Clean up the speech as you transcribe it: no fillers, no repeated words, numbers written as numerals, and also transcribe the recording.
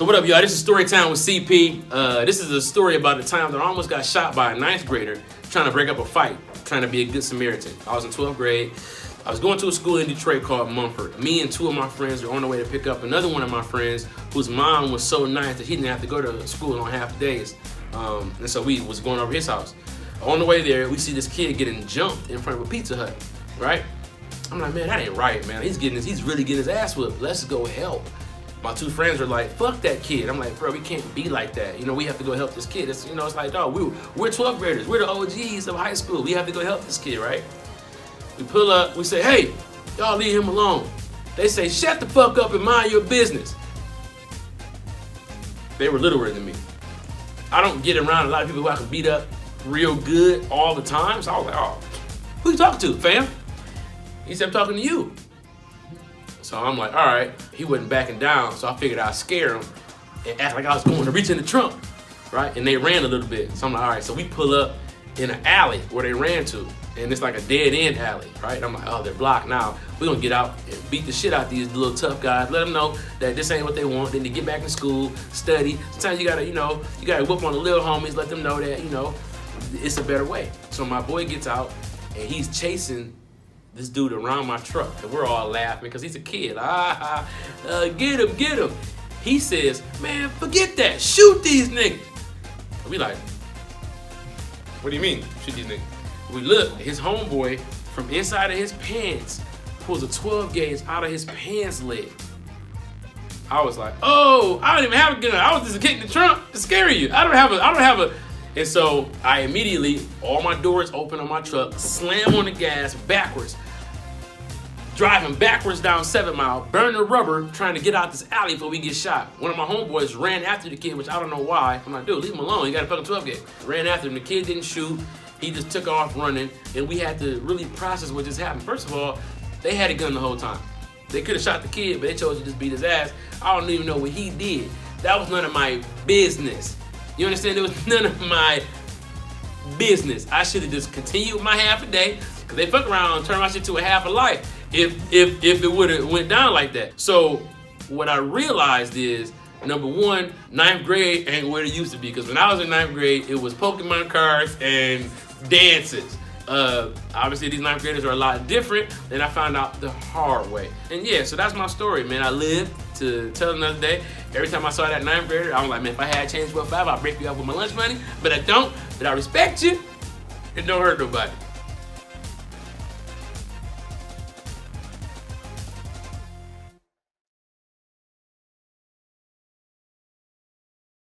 So what up, y'all? This is Story Time with CP. This is a story about the time that I almost got shot by a 9th grader trying to break up a fight, trying to be a good Samaritan. I was in 12th grade. I was going to a school in Detroit called Mumford. Me and two of my friends were on the way to pick up another one of my friends whose mom was so nice that he didn't have to go to school on half days. And so we was going over his house. On the way there, we see this kid getting jumped in front of a Pizza Hut, right? I'm like, man, that ain't right, man. He's really getting his ass whooped. Let's go help. My two friends are like, fuck that kid. I'm like, bro, we can't be like that. You know, we have to go help this kid. It's, you know, it's like, dog, we're 12th graders. We're the OGs of high school. We have to go help this kid, right? We pull up, we say, hey, y'all leave him alone. They say, shut the fuck up and mind your business. They were littler than me. I don't get around a lot of people who I can beat up real good all the time. So I was like, oh, who you talking to, fam? He said, I'm talking to you. So I'm like, all right. He wasn't backing down, so I figured I'd scare him and act like I was going to reach in the trunk, right? And they ran a little bit. So I'm like, all right. So we pull up in an alley where they ran to, and it's like a dead end alley, right? And I'm like, oh, they're blocked now. We're gonna get out and beat the shit out of these little tough guys. Let them know that this ain't what they want. Then to get back in school, study. Sometimes you gotta, you gotta whoop on the little homies. Let them know that, it's a better way. So my boy gets out and he's chasing this dude around my truck, and we're all laughing because he's a kid. Get him, get him. He says, man, forget that. Shoot these niggas. We like, what do you mean, shoot these niggas? We look, his homeboy from inside of his pants pulls a 12 gauge out of his pants leg. I was like, oh, I don't even have a gun. I was just kicking the trunk to scare you. I don't have a. And so I immediately, all my doors open on my truck, slam on the gas backwards, driving backwards down 7 Mile, burn the rubber, trying to get out this alley before we get shot. One of my homeboys ran after the kid, which I don't know why. I'm like, dude, leave him alone. He got a fucking 12 gauge. Ran after him. The kid didn't shoot. He just took off running, and we had to really process what just happened. First of all, they had a gun the whole time. They could have shot the kid, but they chose to just beat his ass. I don't even know what he did. That was none of my business. You understand? It was none of my business. I should have just continued my half a day, because they fuck around and turn my shit to a half a life if it would have went down like that. So what I realized is, number one, 9th grade ain't what it used to be, because when I was in 9th grade, it was Pokemon cards and dances. Obviously these 9th graders are a lot different, and I found out the hard way. And yeah, so that's my story, man. I lived to tell another day. Every time I saw that 9th grader, I was like, man, if I had change for $5, I'd break you up with my lunch money, but I don't. But I respect you, and don't hurt nobody.